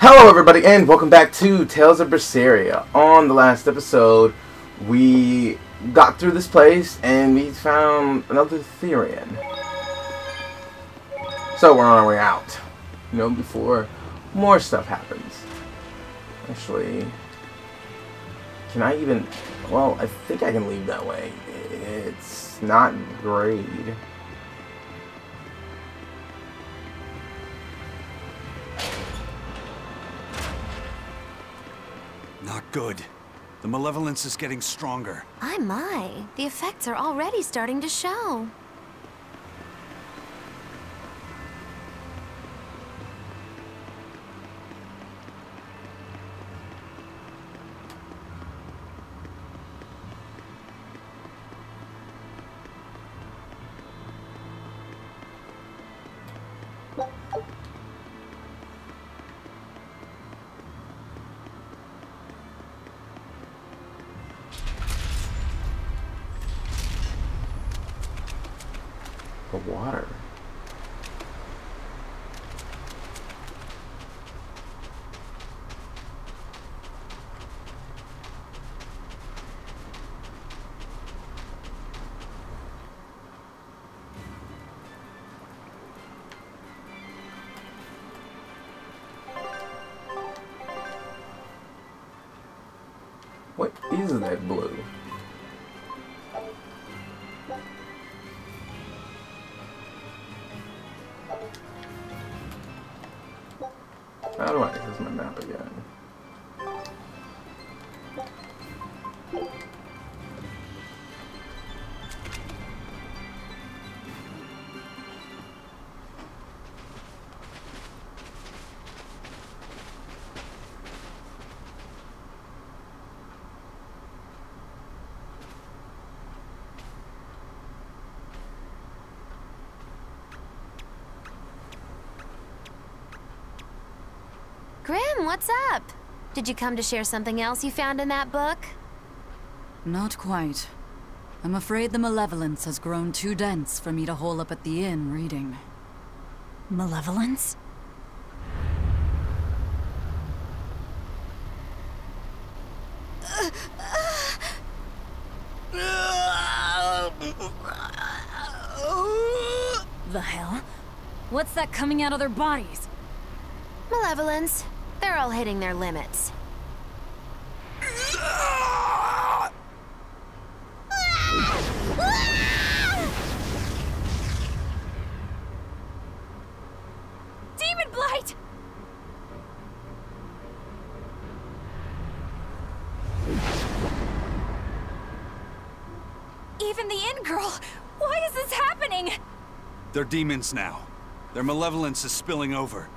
Hello everybody and welcome back to Tales of Berseria. On the last episode, we got through this place and we found another Therian. So we're on our way out. You know, before more stuff happens. Actually, can I even... Well, I think I can leave that way. It's not great. Not good. The malevolence is getting stronger. My. The effects are already starting to show. The water. What is that blue? How do I access my map again? Grim, what's up? Did you come to share something else you found in that book? Not quite. I'm afraid the malevolence has grown too dense for me to hole up at the inn reading. Malevolence? The hell? What's that coming out of their bodies? Malevolence. They're all hitting their limits. DemonBlight! Even the inn girl! Why is this happening? They're demons now. Their malevolence is spilling over.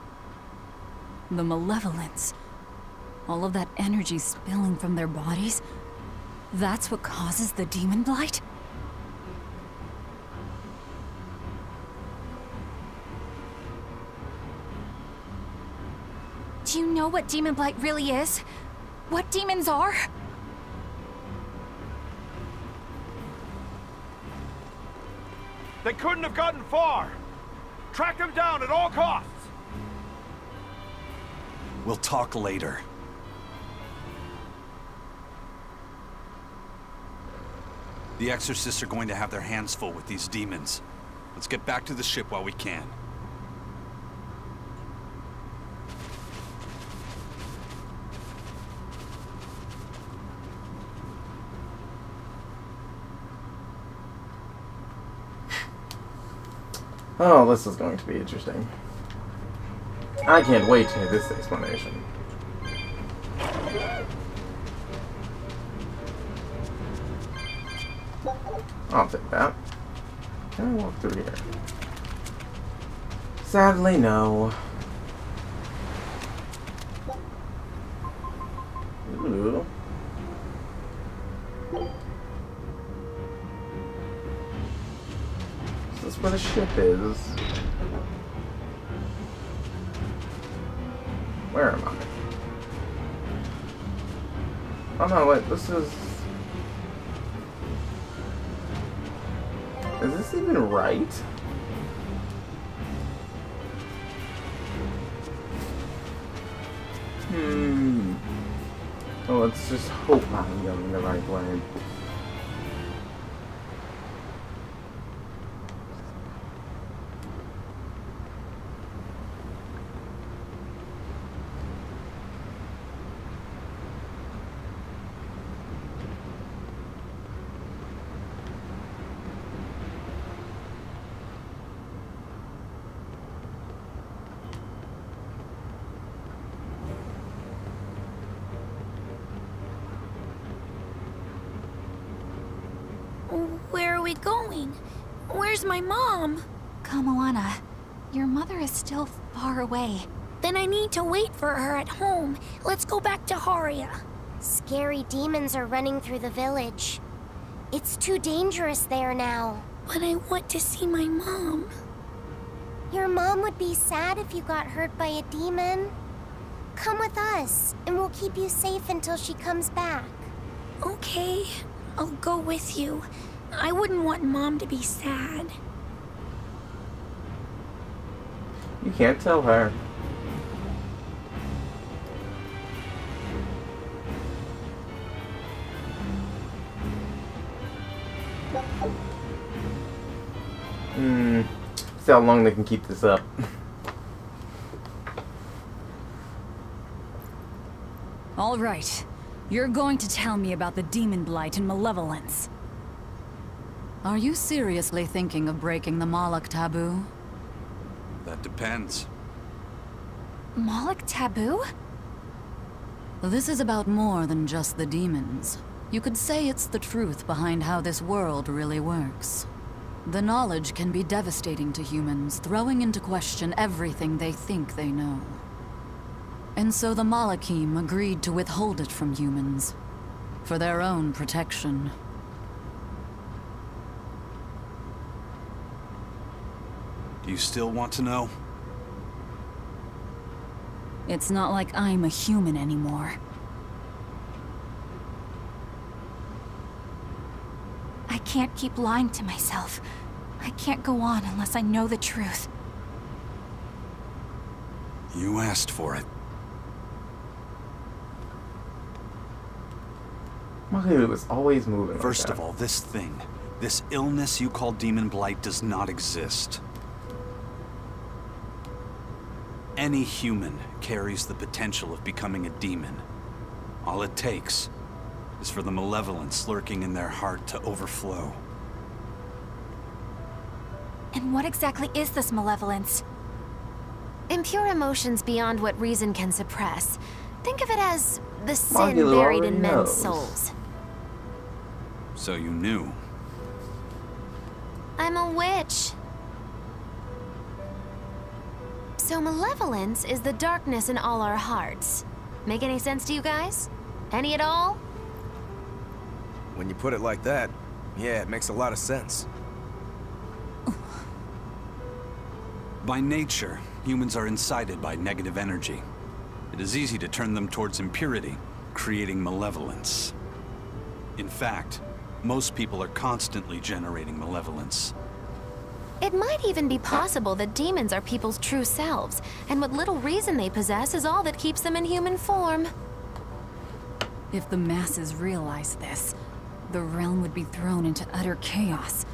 The malevolence. All of that energy spilling from their bodies. That's what causes the DemonBlight? Do you know what DemonBlight really is? What demons are? They couldn't have gotten far. Track them down at all costs. We'll talk later. The exorcists are going to have their hands full with these demons. Let's get back to the ship while we can. Oh, this is going to be interesting. I can't wait to hear this explanation. I'll take that. Can I walk through here? Sadly, no. Ooh. Is this where the ship is? Where am I? Oh no, wait, this is... Is this even right? Well, let's just hope I'm going the right way. Where are we going? Where's my mom? Kamoana, your mother is still far away. Then I need to wait for her at home. Let's go back to Haria. Scary demons are running through the village. It's too dangerous there now. But I want to see my mom. Your mom would be sad if you got hurt by a demon. Come with us, and we'll keep you safe until she comes back. Okay, I'll go with you. I wouldn't want Mom to be sad. You can't tell her. See how long they can keep this up. All right. You're going to tell me about the DemonBlight and malevolence. Are you seriously thinking of breaking the Moloch taboo? That depends. Moloch taboo? This is about more than just the demons. You could say it's the truth behind how this world really works. The knowledge can be devastating to humans, throwing into question everything they think they know. And so the Malachim agreed to withhold it from humans, for their own protection. Do you still want to know? It's not like I'm a human anymore. I can't keep lying to myself. I can't go on unless I know the truth. You asked for it. Mahiru was always moving. First like of all, this thing, this illness you call DemonBlight does not exist. Any human carries the potential of becoming a demon. All it takes is for the malevolence lurking in their heart to overflow. And what exactly is this malevolence? Impure emotions beyond what reason can suppress. Think of it as the sin Mahiru buried in already men's knows. souls. So you knew. I'm a witch. So malevolence is the darkness in all our hearts. Make any sense to you guys? Any at all? When you put it like that, yeah, it makes a lot of sense. By nature, humans are incited by negative energy. It is easy to turn them towards impurity, creating malevolence. In fact, most people are constantly generating malevolence. It might even be possible that demons are people's true selves, and what little reason they possess is all that keeps them in human form. If the masses realize this, the realm would be thrown into utter chaos.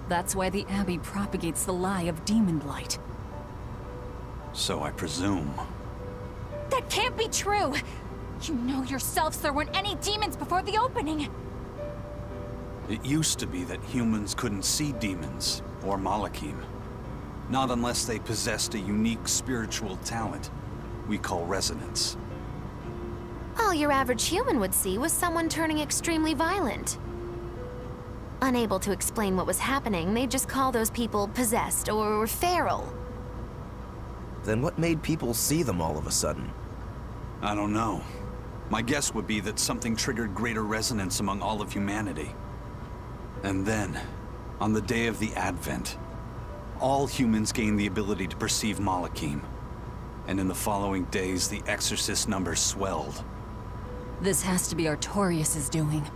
That's why the Abbey propagates the lie of DemonBlight. So I presume. That can't be true! You know yourselves there weren't any demons before the opening! It used to be that humans couldn't see demons, or Malachim. Not unless they possessed a unique spiritual talent we call resonance. All your average human would see was someone turning extremely violent. Unable to explain what was happening, they'd just call those people possessed or feral. Then what made people see them all of a sudden? I don't know. My guess would be that something triggered greater resonance among all of humanity. And then, on the day of the Advent, all humans gained the ability to perceive Malachim. And in the following days, the exorcist numbers swelled. This has to be Artorias' doing.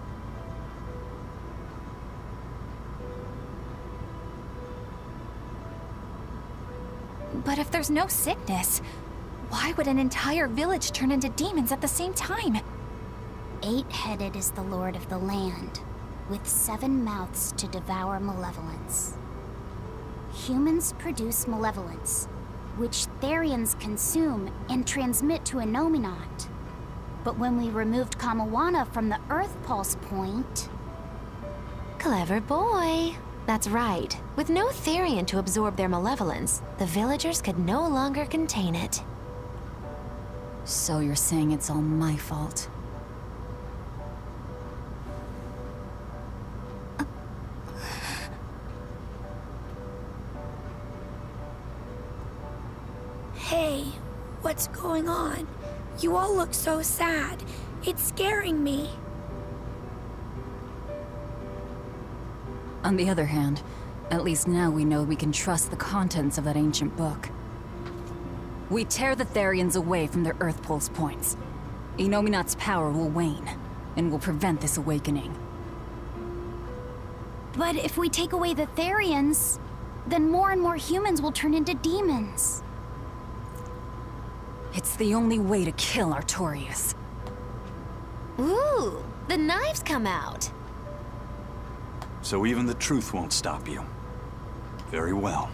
But if there's no sickness, Why would an entire village turn into demons at the same time? 8-headed is the lord of the land, with 7 mouths to devour malevolence. Humans produce malevolence, which Therians consume and transmit to Innominat. But when we removed Kamawana from the Earth Pulse point... Clever boy. That's right. With no Therian to absorb their malevolence, the villagers could no longer contain it. So you're saying it's all my fault? Hey, what's going on? You all look so sad. It's scaring me. On the other hand, at least now we know we can trust the contents of that ancient book. We tear the Therians away from their Earth Pulse points. Innominat's power will wane, and will prevent this awakening. But if we take away the Therians, then more and more humans will turn into demons. It's the only way to kill Artorias. Ooh, the knives come out. So even the truth won't stop you. Very well.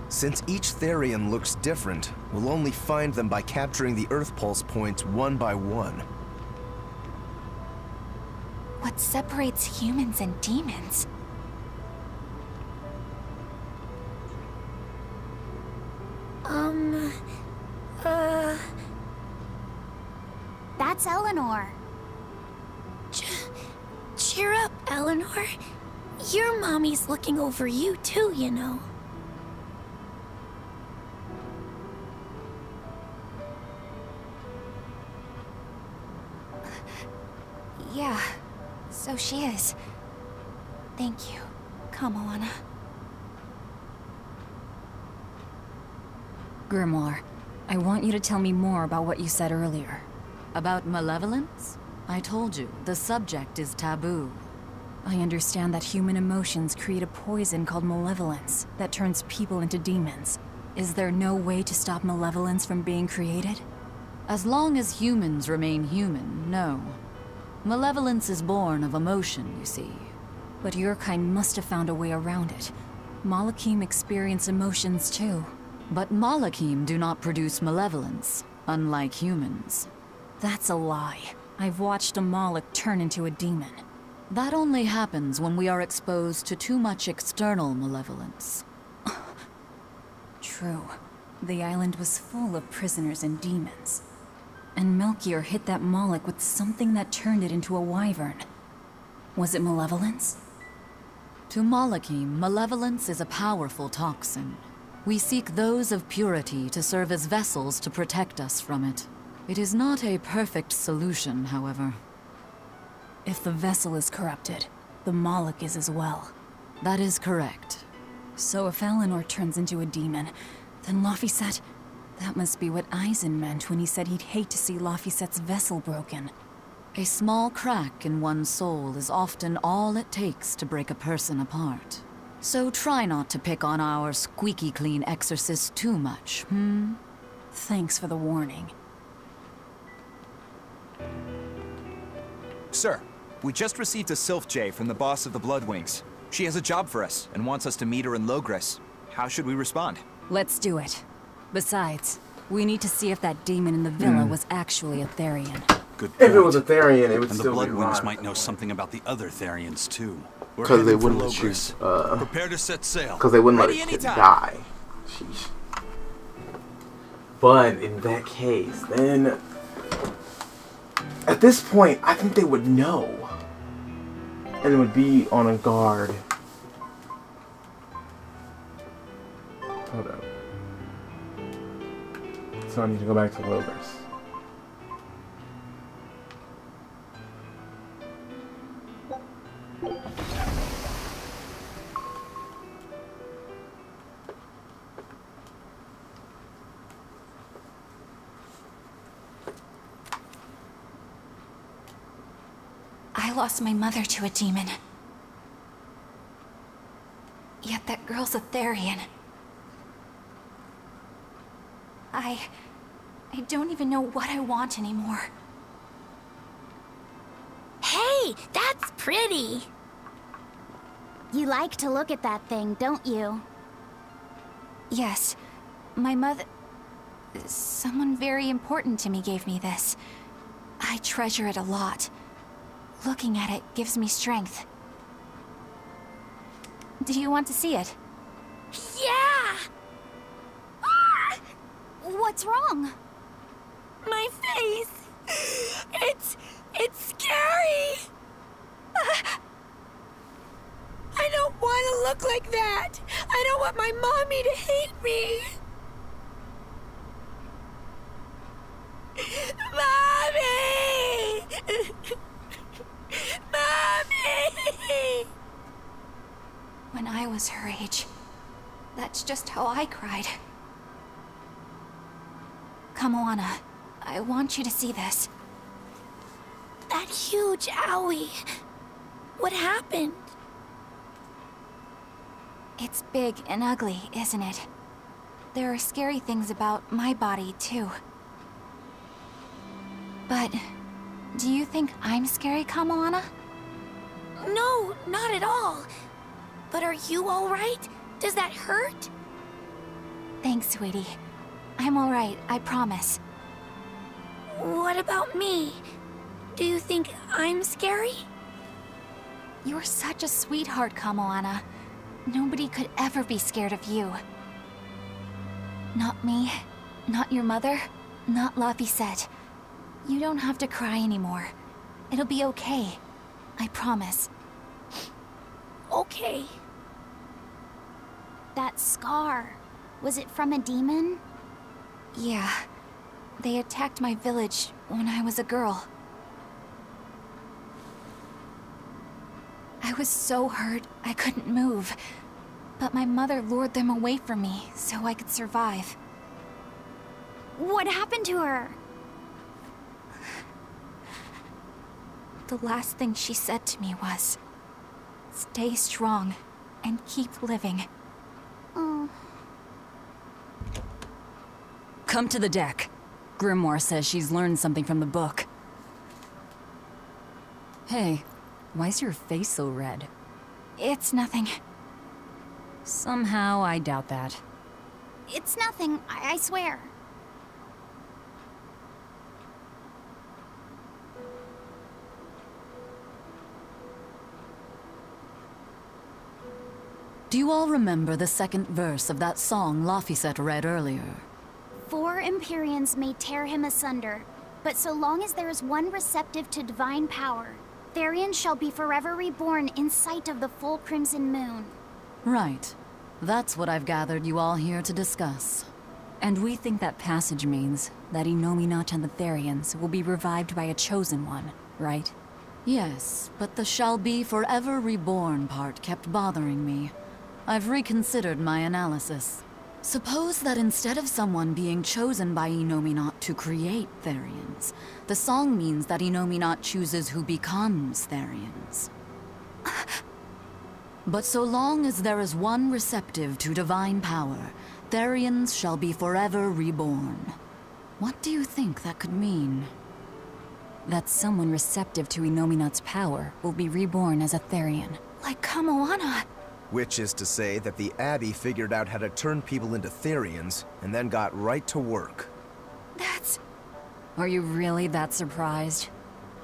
Since each Therian looks different, we'll only find them by capturing the Earth Pulse points one by one. What separates humans and demons? That's Eleanor. Cheer up, Eleanor. Your mommy's looking over you too, you know. Yeah, so she is. Thank you, Kamawana. Grimoire, I want you to tell me more about what you said earlier. About malevolence? I told you, the subject is taboo. I understand that human emotions create a poison called malevolence that turns people into demons. Is there no way to stop malevolence from being created? As long as humans remain human, no. Malevolence is born of emotion, you see. But your kind must have found a way around it. Malakim experience emotions too. But Malakim do not produce malevolence, unlike humans. That's a lie. I've watched a Malak turn into a demon. That only happens when we are exposed to too much external malevolence. True. The island was full of prisoners and demons. And Melchior hit that Malak with something that turned it into a wyvern. Was it malevolence? To Malakim, malevolence is a powerful toxin. We seek those of purity to serve as vessels to protect us from it. It is not a perfect solution, however. If the vessel is corrupted, the Malak is as well. That is correct. So if Eleanor turns into a demon, then Laphicet... That must be what Eisen meant when he said he'd hate to see Laphicet's vessel broken. A small crack in one's soul is often all it takes to break a person apart. So try not to pick on our squeaky clean exorcist too much, hmm? Thanks for the warning. Sir, we just received a Sylph J from the boss of the Bloodwings. She has a job for us and wants us to meet her in Logres. How should we respond? Let's do it. Besides, we need to see if that demon in the villa was actually a Therian. Good If it point. was a Therian, it would And the still be Bloodwings wrong. might know something about the other Therians too. We're Because they heading for wouldn't let you, Logres. Prepare to set sail. because they wouldn't let Ready a kid anytime. die. Sheesh. But in that case, then at this point, I think they would know, and would be on a guard. Hold up. So I need to go back to Logos. I lost my mother to a demon. Yet that girl's a Therian. I don't even know what I want anymore. Hey, that's pretty! You like to look at that thing, don't you? Yes. My mother... Someone very important to me gave me this. I treasure it a lot. Looking at it gives me strength. Do you want to see it? Yeah! Ah! What's wrong? My face! It's scary! I don't want to look like that! I don't want my mommy to hate me! Mommy! Mommy! When I was her age, that's just how I cried. Come, Moana. I want you to see this. That huge owie. What happened? It's big and ugly, isn't it? There are scary things about my body, too. But do you think I'm scary, Kamoana? No, not at all. But are you all right? Does that hurt? Thanks, sweetie. I'm all right, I promise. What about me? Do you think I'm scary? You're such a sweetheart, Kamoana. Nobody could ever be scared of you. Not me, not your mother, not Laphicet. You don't have to cry anymore. It'll be okay. I promise. Okay. That scar, was it from a demon? Yeah. They attacked my village when I was a girl. I was so hurt I couldn't move. But my mother lured them away from me so I could survive. What happened to her? The last thing she said to me was, "Stay strong and keep living." Oh. Come to the deck. Grimoire says she's learned something from the book. Hey, why's your face so red? It's nothing. Somehow, I doubt that. It's nothing, I swear. Do you all remember the second verse of that song Laphicet read earlier? 4 Empyreans may tear him asunder, but so long as there is one receptive to divine power, Therian shall be forever reborn in sight of the full crimson moon. Right. That's what I've gathered you all here to discuss. And we think that passage means that Innominat and the Therians will be revived by a chosen one, right? Yes, but the shall be forever reborn part kept bothering me. I've reconsidered my analysis. Suppose that instead of someone being chosen by Innominat to create Therians, the song means that Innominat chooses who becomes Therians. But so long as there is one receptive to divine power, Therians shall be forever reborn. What do you think that could mean? That someone receptive to Innominat's power will be reborn as a Therian. Like Kamoana. Which is to say that the Abbey figured out how to turn people into Therians, and then got right to work. That's... Are you really that surprised?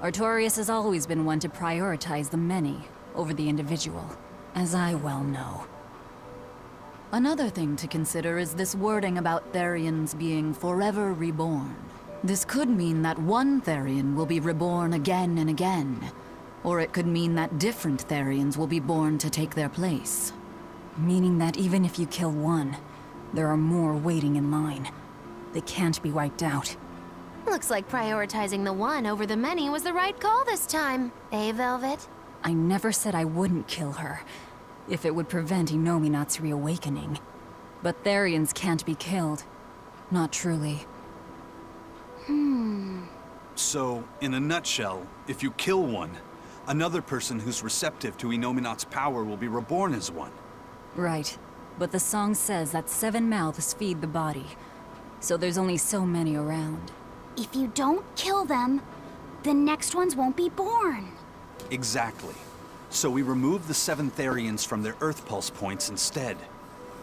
Artorias has always been one to prioritize the many over the individual, as I well know. Another thing to consider is this wording about Therians being forever reborn. This could mean that one Therian will be reborn again and again, or it could mean that different Therians will be born to take their place. Meaning that even if you kill one, there are more waiting in line. They can't be wiped out. Looks like prioritizing the one over the many was the right call this time, eh, Velvet? I never said I wouldn't kill her, if it would prevent Innominat's reawakening. But Therians can't be killed. Not truly. So, in a nutshell, if you kill one, another person who's receptive to Innominat's power will be reborn as one. Right. But the song says that 7 mouths feed the body. So there's only so many around. If you don't kill them, the next ones won't be born. Exactly. So we remove the 7 Therians from their Earth Pulse points instead.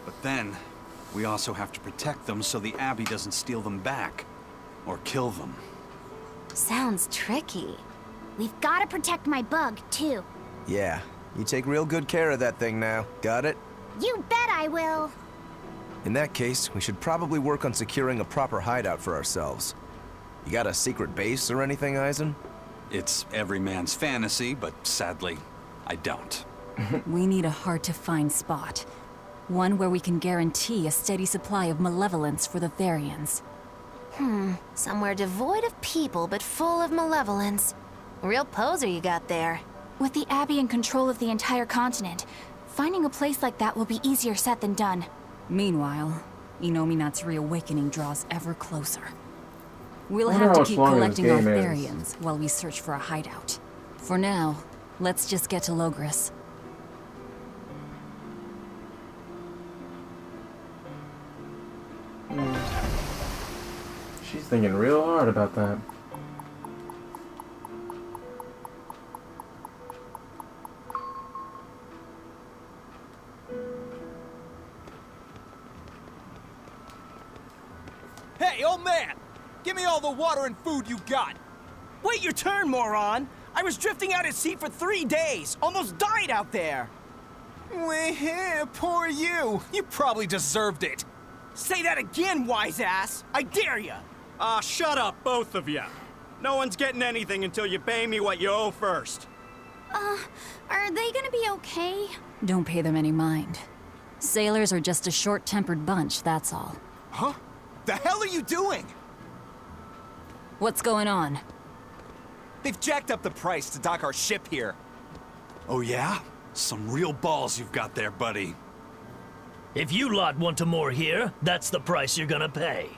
But then, we also have to protect them so the Abbey doesn't steal them back. Or kill them. Sounds tricky. We've got to protect my bug, too. Yeah, you take real good care of that thing now. Got it? You bet I will. In that case, we should probably work on securing a proper hideout for ourselves. You got a secret base or anything, Eisen? It's every man's fantasy, but sadly, I don't. We need a hard-to-find spot. One where we can guarantee a steady supply of malevolence for the Therians. Somewhere devoid of people but full of malevolence. Real poser you got there. With the Abbey in control of the entire continent, finding a place like that will be easier said than done. Meanwhile, Inominat's reawakening draws ever closer. We'll I wonder have to how keep long this collecting our game is. Therians while we search for a hideout. For now, let's just get to Logris. She's thinking real hard about that. Hey, old man! Give me all the water and food you got! Wait your turn, moron! I was drifting out at sea for 3 days! Almost died out there! Well, poor you! You probably deserved it! Say that again, wise ass! I dare ya! Shut up, both of you. No one's getting anything until you pay me what you owe first. Are they gonna be okay? Don't pay them any mind. Sailors are just a short-tempered bunch, that's all. Huh? The hell are you doing? What's going on? They've jacked up the price to dock our ship here. Oh yeah? Some real balls you've got there, buddy. If you lot want to moor here, that's the price you're gonna pay.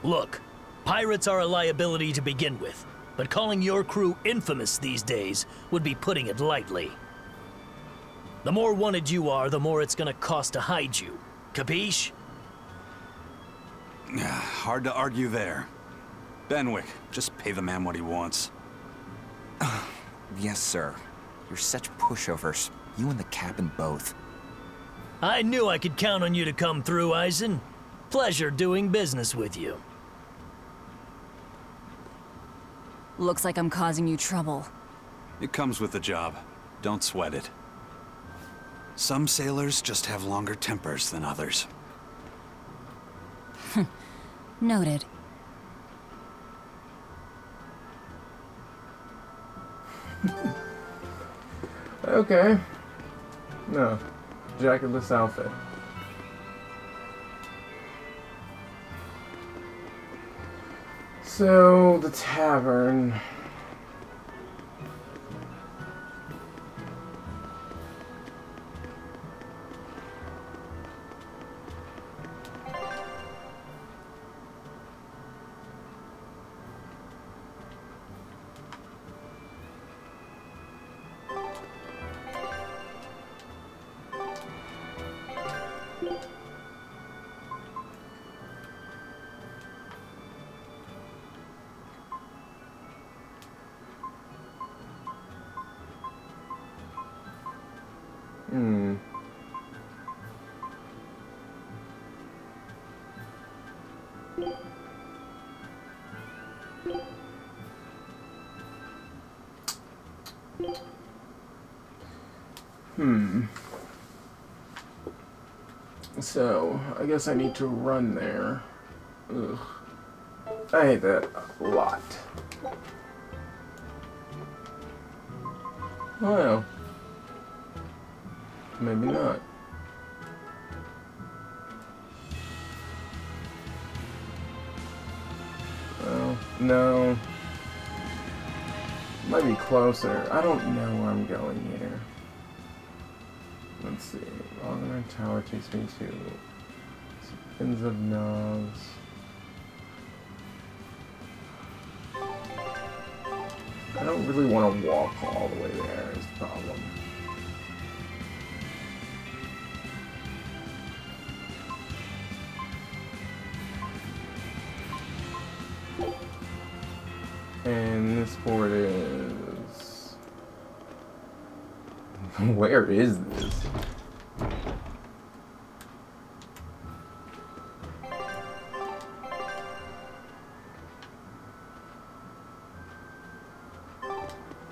Look, pirates are a liability to begin with, but calling your crew infamous these days would be putting it lightly. The more wanted you are, the more it's gonna cost to hide you. Capiche? Hard to argue there. Benwick, just pay the man what he wants. Yes, sir. You're such pushovers. You and the captain both. I knew I could count on you to come through, Eisen. Pleasure doing business with you. Looks like I'm causing you trouble. It comes with the job. Don't sweat it. Some sailors just have longer tempers than others. Noted. Okay. No. Jacketless outfit. So, the tavern. So, I guess I need to run there. Ugh. I hate that a lot. Well, maybe not. Oh, no. Might be closer. I don't know where I'm going here. Let's see. Longer Tower takes me to Spins of Knobs. I don't really want to walk all the way there is the problem. this port is... Where is this?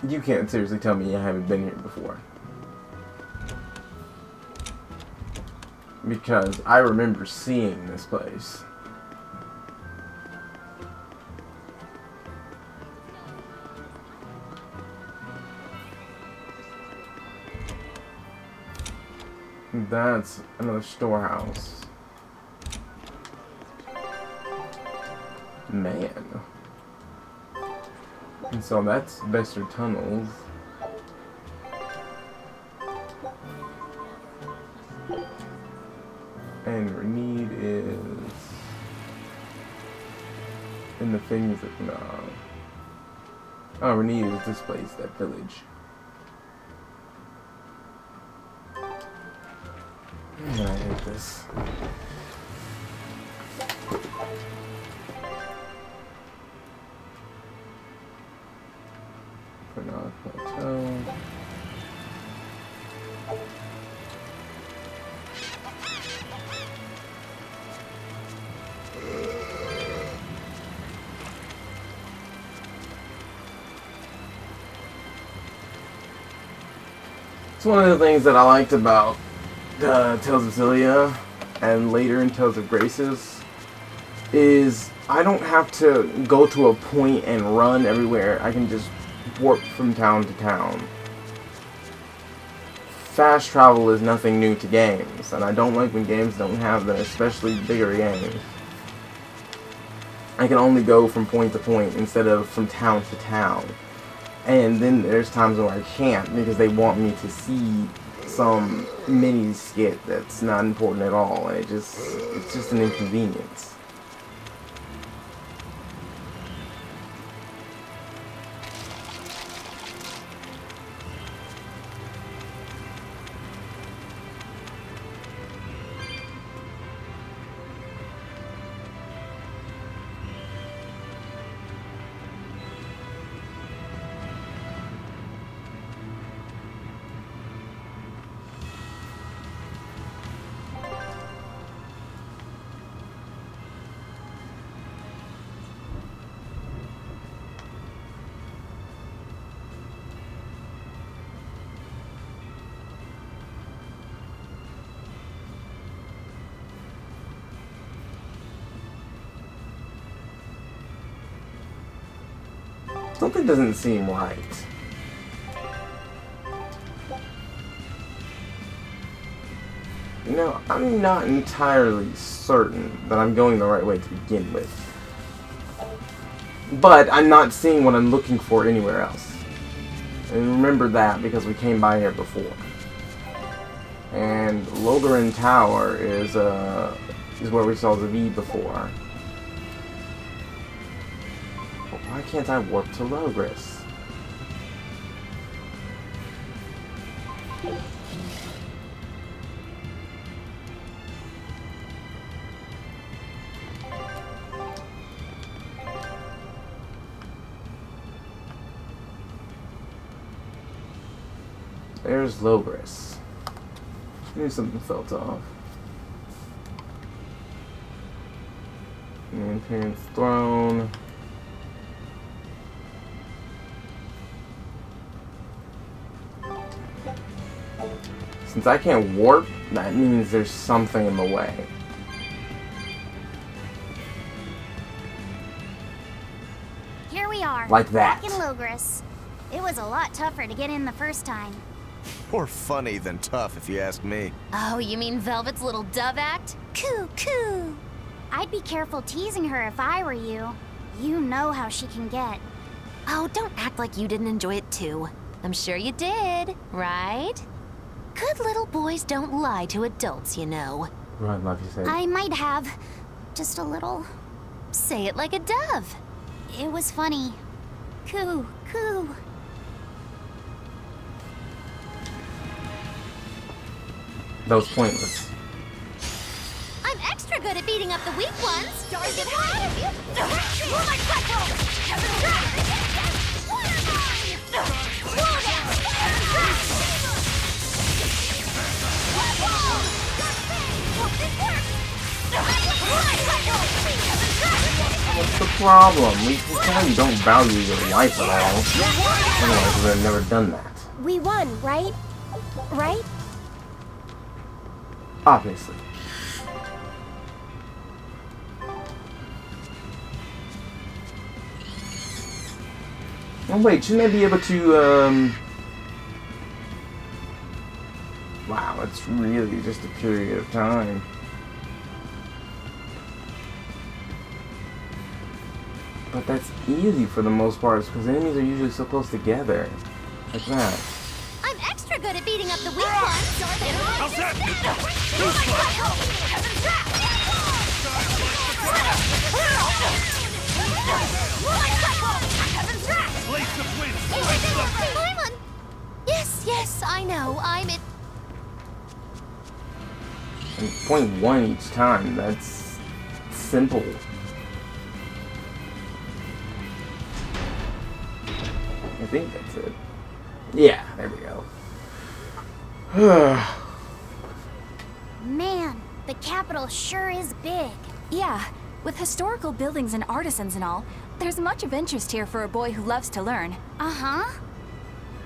You can't seriously tell me I haven't been here before. Because I remember seeing this place. That's another storehouse. Man. And so that's Besser Tunnels. And Renede is in the things that no. Oh, Renede is this place, that village. Man, I hate this. Pernod Plateau. It's one of the things that I liked about Tales of Xillia and later in Tales of Graces is I don't have to go to a point and run everywhere. I can just warp from town to town. Fast travel is nothing new to games, and I don't like when games don't have that, especially bigger games. I can only go from point to point instead of from town to town. And then there's times where I can't because they want me to see some mini skit that's not important at all, and it's just an inconvenience. Something doesn't seem right. You know, I'm not entirely certain that I'm going the right way to begin with. But I'm not seeing what I'm looking for anywhere else. And remember that because we came by here before. And Logarin Tower is where we saw Zavid before. Why can't I warp to Logris? There's Logris. Maybe something felt off. Grandparents' throne. Since I can't warp, that means there's something in the way. Here we are. Like that. Back in Logris. It was a lot tougher to get in the first time. More funny than tough, if you ask me. Oh, you mean Velvet's little dove act? Coo, coo. I'd be careful teasing her if I were you. You know how she can get. Oh, don't act like you didn't enjoy it too. I'm sure you did, right? Good little boys don't lie to adults, you know. Right, love you say. I might have. Just a little. Say it like a dove. It was funny. Coo, coo. That was pointless. I'm extra good at beating up the weak ones. Darn it, proud of you. You're my platform. problem. We can tell you don't value your life at all. Otherwise, we would have never done that. We won, right? Right? Obviously. Oh wait, shouldn't I be able to, Wow, it's really just a period of time. But that's easy for the most part, because enemies are usually so close together. Like that. I'm extra good at beating up the weak ones, or they won't just Yes, I know. I'm it. And 0.1 each time, that's simple. I think that's it. Yeah, there we go. Man, the capital sure is big. Yeah, with historical buildings and artisans and all, there's much of interest here for a boy who loves to learn. Uh-huh.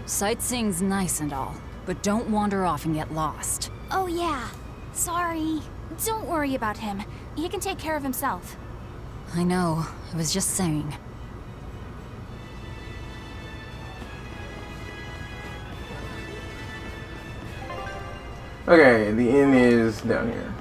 Sightseeing's nice and all, but don't wander off and get lost. Oh yeah, sorry. Don't worry about him. He can take care of himself. I know, I was just saying. Okay, the inn is down here.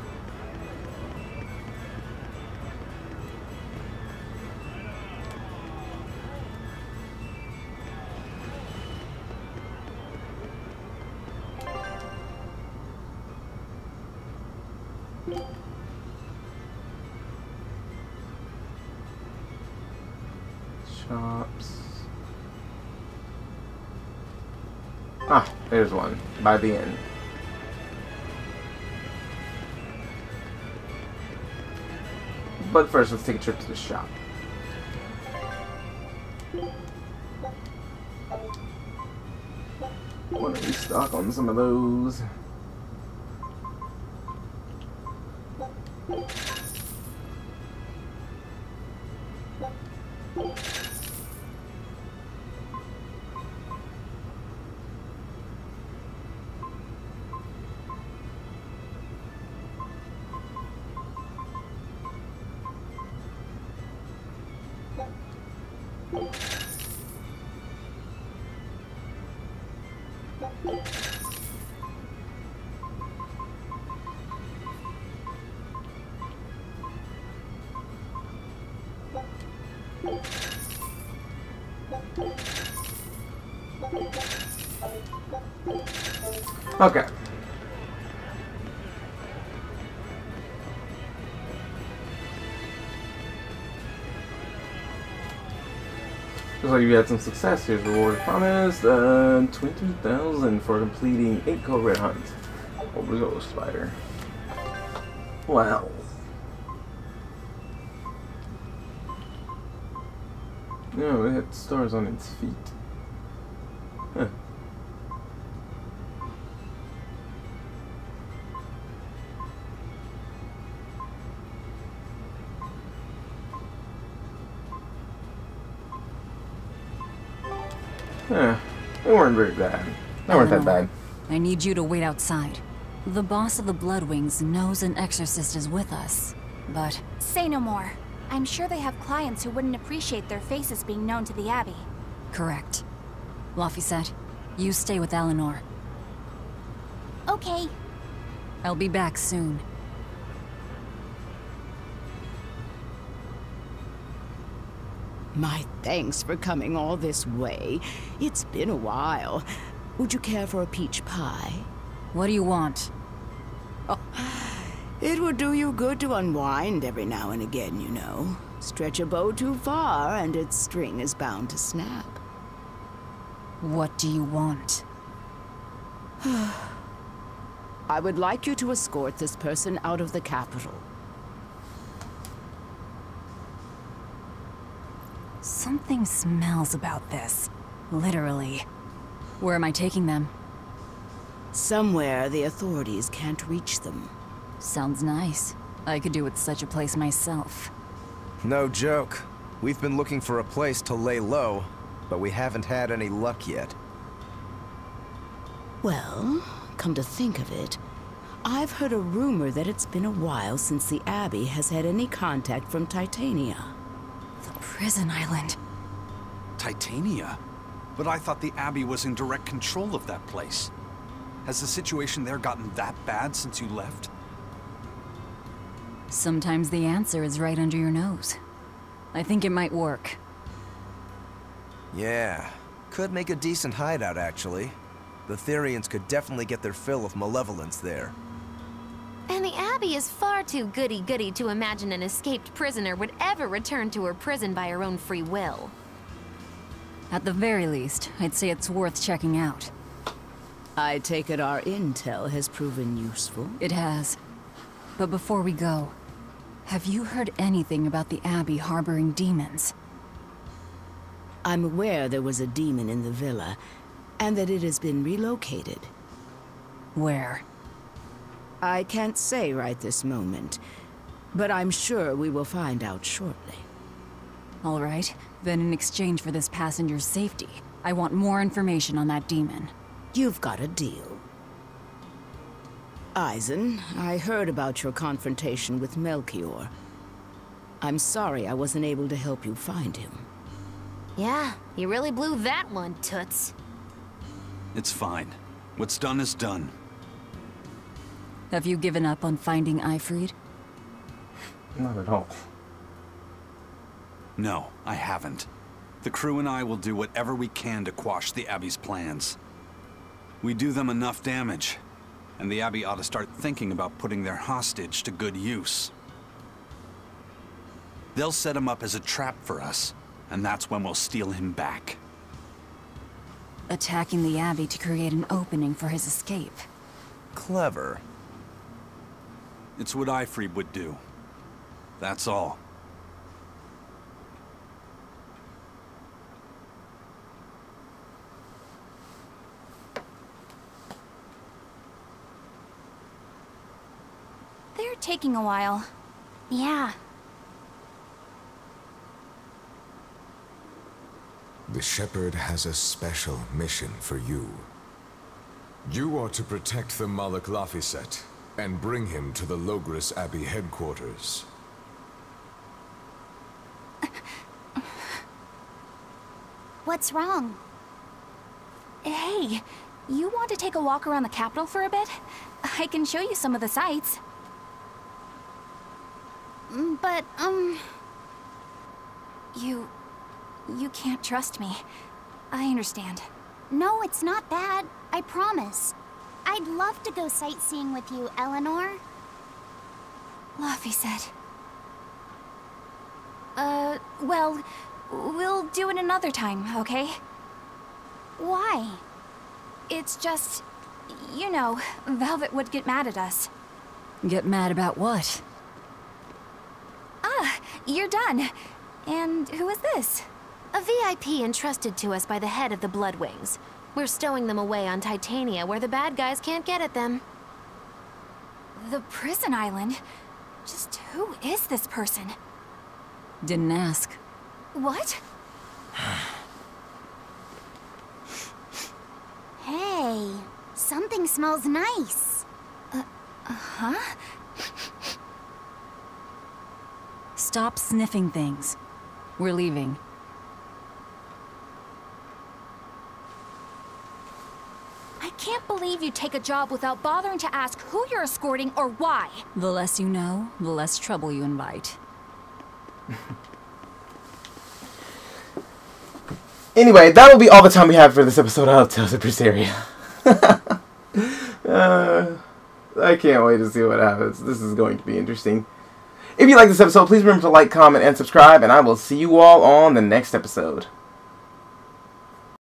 Shops. Ah, there's one by the inn. But first, let's take a trip to the shop. Want to restock on some of those. Okay. Looks like you had some success. Here's reward promised. 23,000 for completing 8 Code Red Hunt. Over the Ghost Spider. Wow. No, it had stars on its feet. Huh. They weren't very bad. They weren't that bad. I need you to wait outside. The boss of the Bloodwings knows an exorcist is with us, but... Say no more. I'm sure they have clients who wouldn't appreciate their faces being known to the Abbey. Correct. Laphicet, you stay with Eleanor. Okay. I'll be back soon. My thanks for coming all this way. It's been a while. Would you care for a peach pie? What do you want? Oh, it would do you good to unwind every now and again, you know. Stretch a bow too far and its string is bound to snap. What do you want? I would like you to escort this person out of the capital. Something smells about this. Literally. Where am I taking them? Somewhere the authorities can't reach them. Sounds nice. I could do with such a place myself. No joke. We've been looking for a place to lay low, but we haven't had any luck yet. Well, come to think of it, I've heard a rumor that it's been a while since the Abbey has had any contact from Titania. The prison island. Titania? But I thought the Abbey was in direct control of that place. Has the situation there gotten that bad since you left? Sometimes the answer is right under your nose. I think it might work. Yeah, could make a decent hideout, actually. The Therians could definitely get their fill of malevolence there. And the Abbey is far too goody-goody to imagine an escaped prisoner would ever return to her prison by her own free will. At the very least, I'd say it's worth checking out. I take it our intel has proven useful. It has. But before we go, have you heard anything about the Abbey harboring demons? I'm aware there was a demon in the villa, and that it has been relocated. Where? I can't say right this moment, but I'm sure we will find out shortly. All right, then in exchange for this passenger's safety, I want more information on that demon. You've got a deal. Eisen, I heard about your confrontation with Melchior. I'm sorry I wasn't able to help you find him. Yeah, you really blew that one, Toots. It's fine. What's done is done. Have you given up on finding Eifried? Not at all. No, I haven't. The crew and I will do whatever we can to quash the Abbey's plans. We do them enough damage, and the Abbey ought to start thinking about putting their hostage to good use. They'll set him up as a trap for us, and that's when we'll steal him back. Attacking the Abbey to create an opening for his escape. Clever. It's what Eifried would do. That's all. They're taking a while. Yeah. The Shepherd has a special mission for you. You are to protect the Malak Laphicet and bring him to the Logres Abbey headquarters. What's wrong? Hey, you want to take a walk around the capital for a bit? I can show you some of the sights. But, You can't trust me. I understand. No, it's not that. I promise. I'd love to go sightseeing with you, Eleanor. Laphicet. Well, we'll do it another time, okay? Why? It's just, you know, Velvet would get mad at us. Get mad about what? Ah, you're done. And who is this? A VIP entrusted to us by the head of the Bloodwings. We're stowing them away on Titania where the bad guys can't get at them. The prison island? Just who is this person? Didn't ask. What? Hey, something smells nice. Huh? Stop sniffing things. We're leaving. I can't believe you take a job without bothering to ask who you're escorting or why. The less you know, the less trouble you invite. Anyway, that will be all the time we have for this episode of Tales of Berseria. I can't wait to see what happens. This is going to be interesting. If you like this episode, please remember to like, comment, and subscribe, and I will see you all on the next episode.